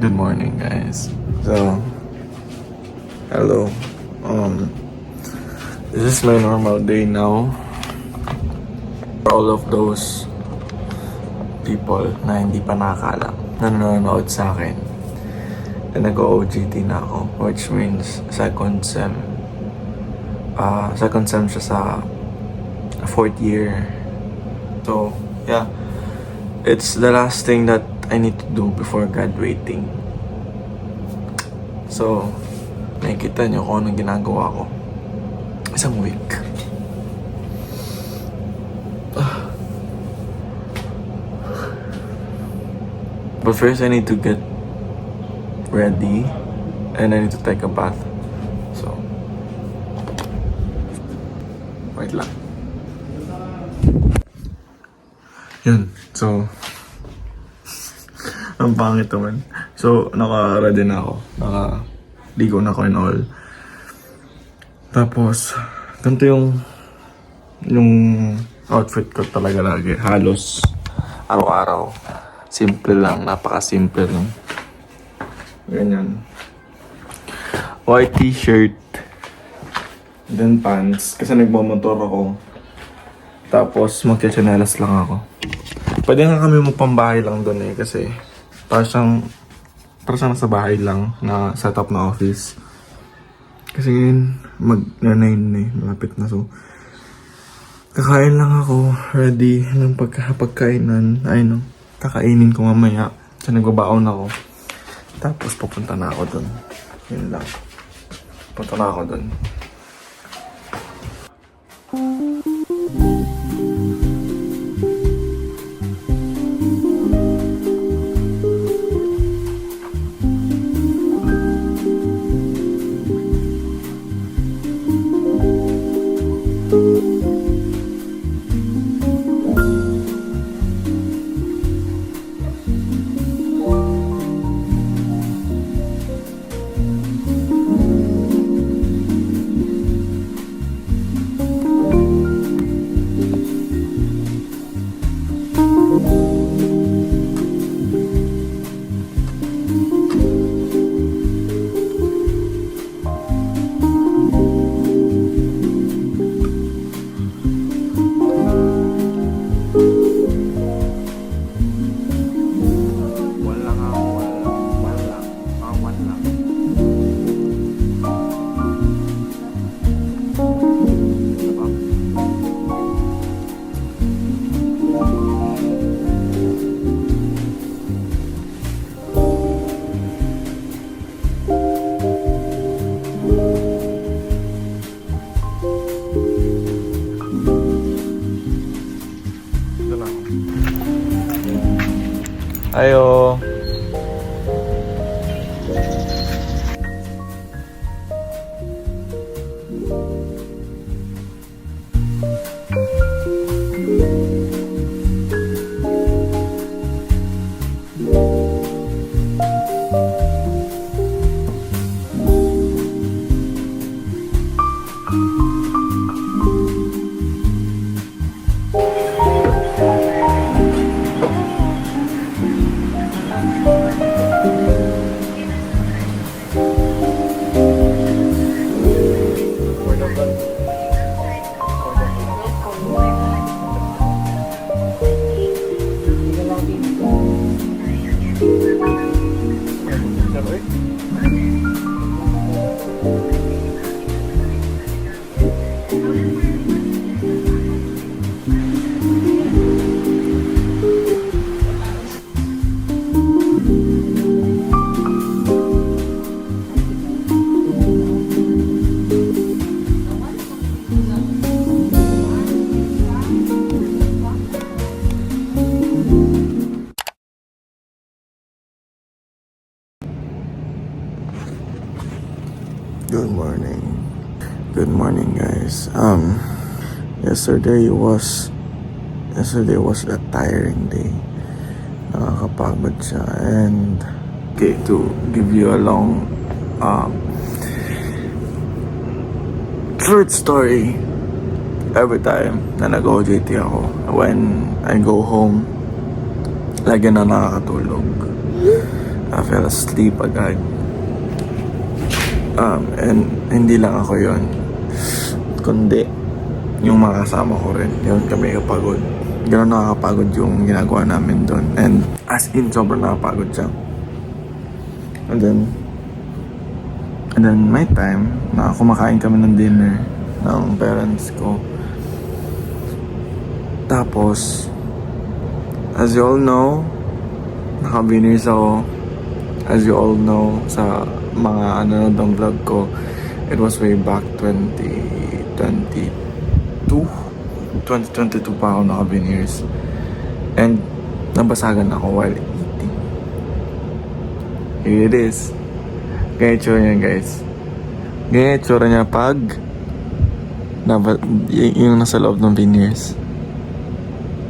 Good morning, guys. So, hello. This is my normal day now. For all of those people na hindi pa nakakaalam, na nanonood sa akin, na nag-OJT na ako, which means second sem siya sa fourth year. So, yeah. It's the last thing that I need to do before graduating. So, nakikita niyo kung anong ginagawa ko. Isang week. But first, I need to get ready and I need to take a bath. So, wait lang. Yun. So, ang pangit naman. So, naka-ready na ako. Naka-ligo na ako and all. Tapos, ganito yung outfit ko talaga lagi. Halos araw-araw. Simple lang. Napaka-simple lang. Ganyan. White t-shirt. Then pants. Kasi nagmamotor ako. Tapos, magka-chanelas lang ako. Pwede nga kami magpambahay lang doon eh. Kasi, para siyang nasa bahay lang na setup na office. Kasi ngayon, mag-9 na eh. Malapit na. So, kakain lang ako. Ready ng pagkainan. Ay no, kakainin ko mamaya. So, nagbabaon ako. Tapos, pupunta na ako doon. Yun lang. Pupunta na ako doon. Ayo. Good morning, guys. Yesterday was a tiring day. Nakakapagod siya. And okay, to give you a long short story, every time na nag-OJT ako, when I go home, lagi na nakakatulog. I fell asleep agad. And hindi lang ako yon, kundi yung mga kasama ko rin. Yun kami kapagod. Gano'n nakakapagod yung ginagawa namin doon. And as in, sobrang nakakapagod siya. And then my time na kumakain kami ng dinner ng parents ko. Tapos, as you all know, naka-winners ako. As you all know, sa mga nanonood ng vlog ko, it was way back 2022 pa ako naka-winners. And nabasagan ako while eating. Here it is. Ganyan itsura niya, guys. Ganyan itsura niya pag yung nasa loob ng veneers.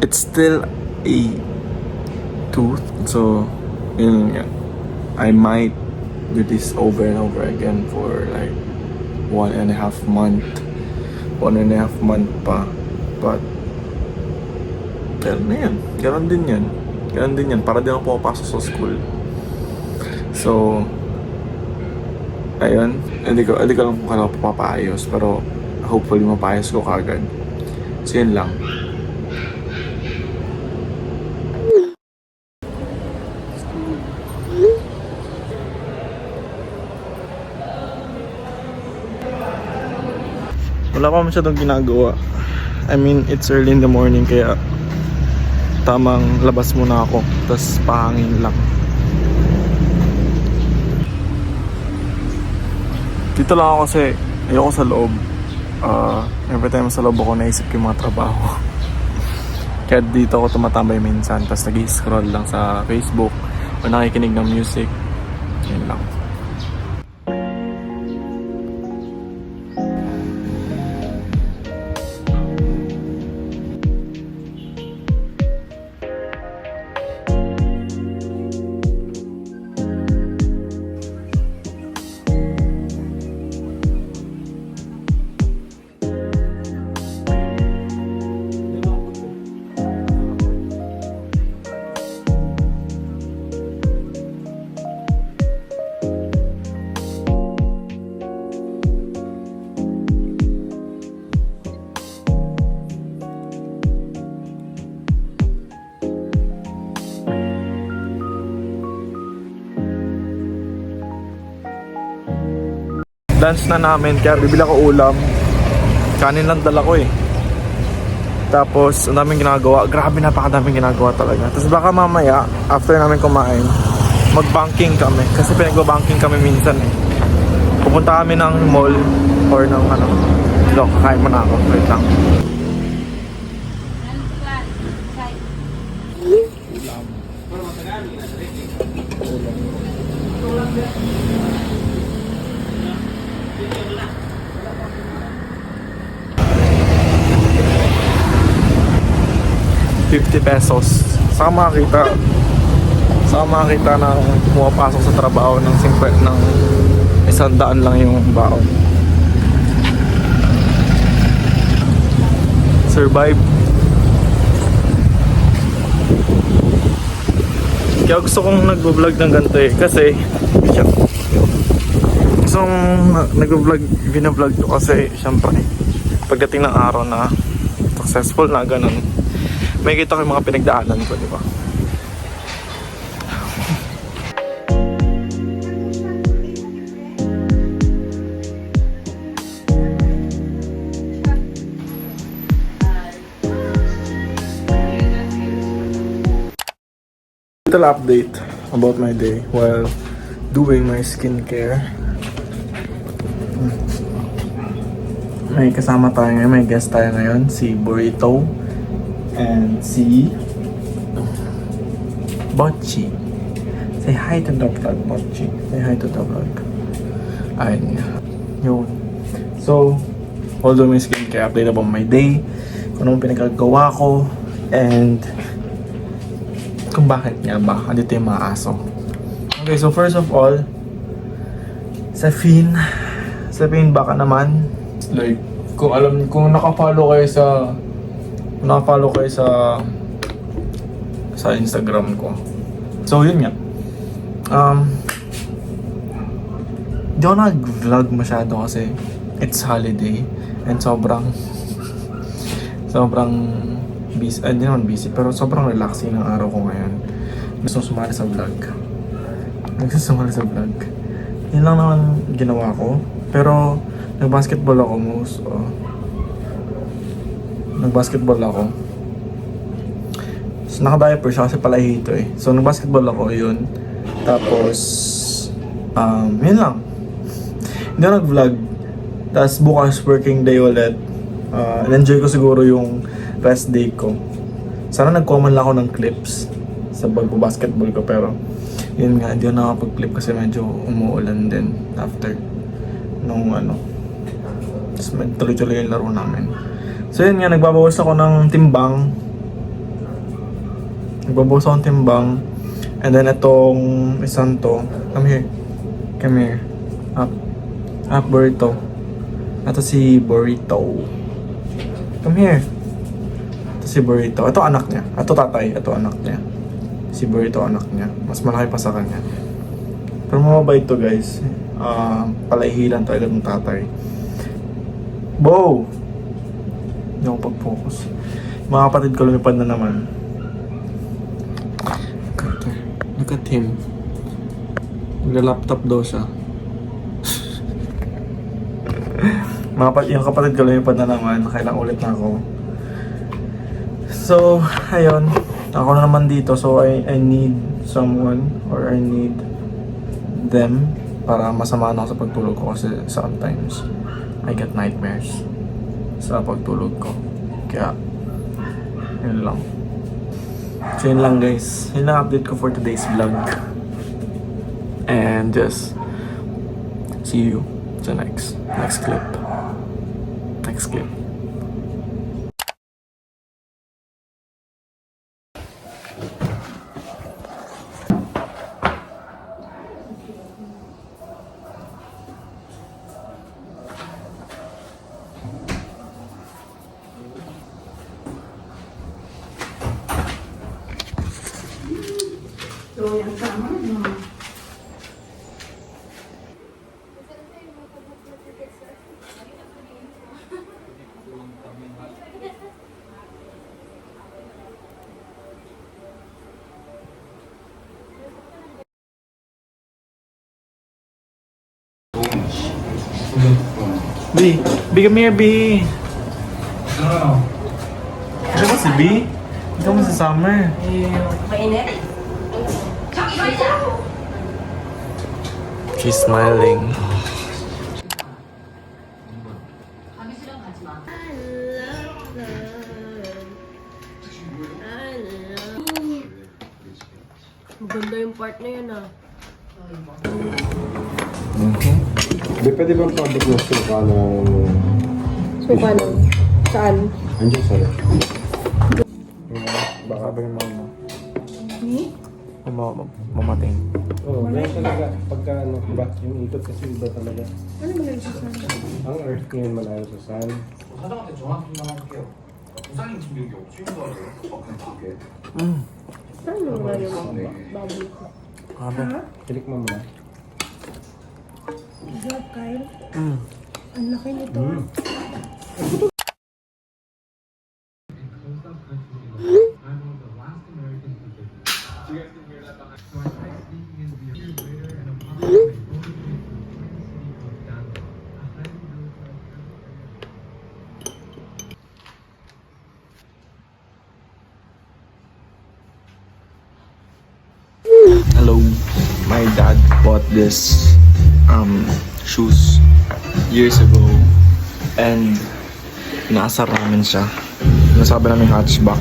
It's still a tooth. So, yun nga. I might do this over and over again for like 1.5 month. 1.5 month pa. But, gano'n na yan. Gano'n din yan. Gano'n din yan. Para din ako pumapasok sa school. So, ayun. Hindi ko lang kung kailangan papaayos. Pero, hopefully mapaayos ko kagad. So, yun lang. Wala pa masyadong ginagawa. I mean, it's early in the morning kaya tamang labas muna ako. Tapos pahangin lang. Dito lang ako kasi ayoko sa loob. Every time sa loob ako naisip yung mga trabaho. Kaya dito ako tumatambay minsan. Tapos nag-scroll lang sa Facebook o nakikinig ng music. Yun lang. Lunch na namin, kaya bibili ako ulam. Kanin lang dala ko eh. Tapos, ang daming ginagawa. Grabe, napakadaming ginagawa talaga. Tapos baka mamaya, after namin kumain, mag-banking kami. Kasi pinag-banking kami minsan eh. Pupunta kami ng mall or ng ano. Look, kakain mo na ako. Wait lang. ₱50. Saka makakita na pumapasok sa trabaho ng simple ng 100 lang yung baon. Survive. Kaya gusto kong nag-vlog ng ganito eh. Kasi gusto kong bina-vlog to kasi syempre pagdating ng araw na successful na ganun, may kita ko yung mga pinagdaanan ko, di ba? Little update about my day while doing my skincare. May kasama tayo ngayon, may guest tayo ngayon, si Burrito and si Bocchi. Say hi to the vlog, Bocchi. Say hi to the vlog. Ayun nga. Yun. So, although may skincare update about my day, kung anong pinagagawa ko, and kung bakit nga ba andito yung mga aso. Okay, so first of all, Safin baka naman, like, kung naka-follow kayo sa Instagram ko. So yun nga. Di ako nag-vlog masyado kasi it's holiday and sobrang busy, hindi naman busy, pero sobrang relaxing ng araw ko ngayon. Gusto sumali sa vlog. Yun lang naman ginawa ko. Pero nag-basketball ako nag-basketball ako. So, naka-diaper siya kasi palahi ito eh. So, nag-basketball ako, yun. Tapos, yun lang. Hindi ako nag-vlog. Tapos, bukas working day ulit. In-enjoy ko siguro yung rest day ko. Sana nag-comment lang ako ng clips sa basketball ko. Pero, yun nga, hindi ako nakapag-clip kasi medyo umuulan din after nung Tapos, tuloy-tuloy yung laro namin. So, yun nga, nagbabawas ako ng timbang. And then itong isang to, come here. Up, burrito. Ito si Burrito. Come here. Ito si Burrito. Ito anak niya. Ito tatay. Ito anak niya. Si Burrito anak niya. Mas malaki pa sa kanya. Pero mababait to guys. Palaihilan talaga ng tatay. Bo! Hindi ako pag-focus. Mga kapatid ko lumipad na naman. Look at him. Nagla-laptop daw siya. Yung kapatid ko lumipad na naman. Kailang ulit na ako. So, ayun. Ako na naman dito. So, I need someone or I need them para masamahan ako sa pagtulog ko kasi sometimes I get nightmares sa pagtulog ko. Kaya, yun lang. So yun lang guys. Yun lang update ko for today's vlog. And just see you sa next clip. Next clip. So, yung tama, no? B, come here, B. Ito ba si B? Ito mo si Summer. Mainit? She's smiling. Maganda yung part na yun ah. Di pwede bang pabot na suka ng... Suka nun? Saan? Andiyan sa ref. Baka ba yung mama? Ni? Mamating. Oo, ganyan talaga. Pagka ba, yung ikot kasi iba talaga. Ano mo lang sa saan? Ang earth ngayon malayo sa sun. 사장한테 전화 좀 할게요. 부장님 지금 여기 없으신 거 알아요? 오케이. Saan mo nga yung baboy ko? Ano? Kilik mo muna. God, Kyle. Ang laki nito. Hello. My dad bought this shoes years ago and inaasar namin siya. Nasabi namin hatchback.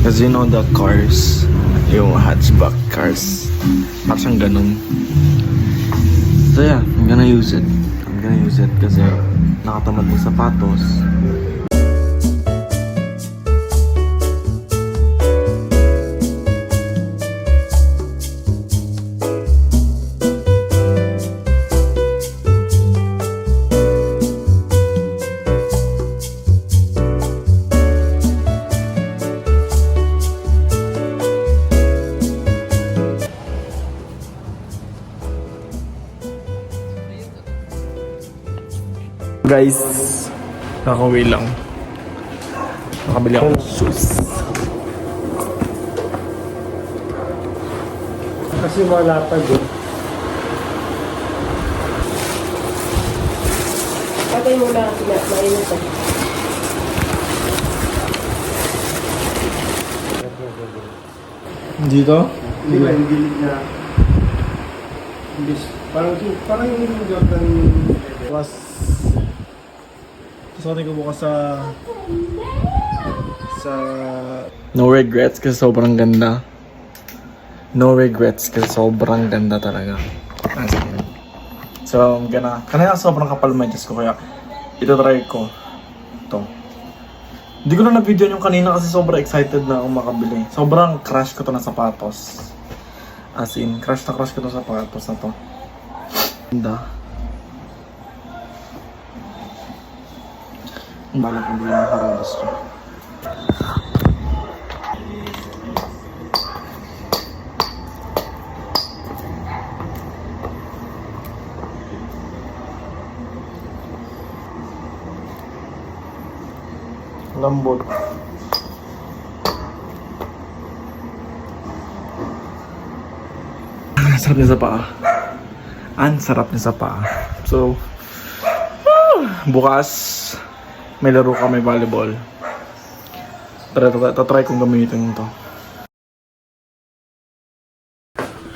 Because you know the cars, yung hatchback cars, parang siyang ganun. So yeah, I'm gonna use it kasi nakatamad ng sapatos. Guys, nakauwi lang. Nakabili ako ng shoes. Kasi malatag eh. Patay mo na kasi mainit eh. Dito? Hindi ba yung gilid na parang yung Jordan Bukas. Susuotin ko bukas sa No regrets kasi sobrang ganda. No regrets kasi sobrang ganda talaga. As in. So, kanina sobrang kapal medyas ko kaya ito try ko. Ito. Hindi ko na na-video yung kanina kasi sobrang excited na akong makabili. Sobrang crush ko to na sapatos. As in, crush ko to sapatos na to. Ganda. Ang balak ko din yung harados ko. Lambot. Ang sarap niya sa paa. Ang sarap niya sa paa. So, bukas may laro kami volleyball. Try kong gamitin ito.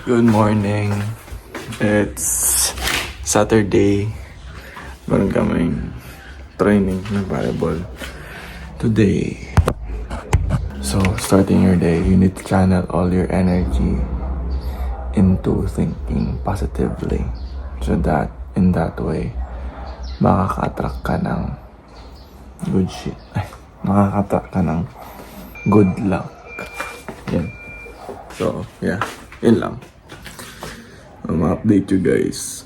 Good morning. It's Saturday. Meron kaming training ng volleyball today. So, starting your day, you need to channel all your energy into thinking positively. So that, in that way, makaka-attract ka ng good shit. Ay, makaka-attract ka ng good luck. Yan. So, yeah. Yun lang. I'm update you guys.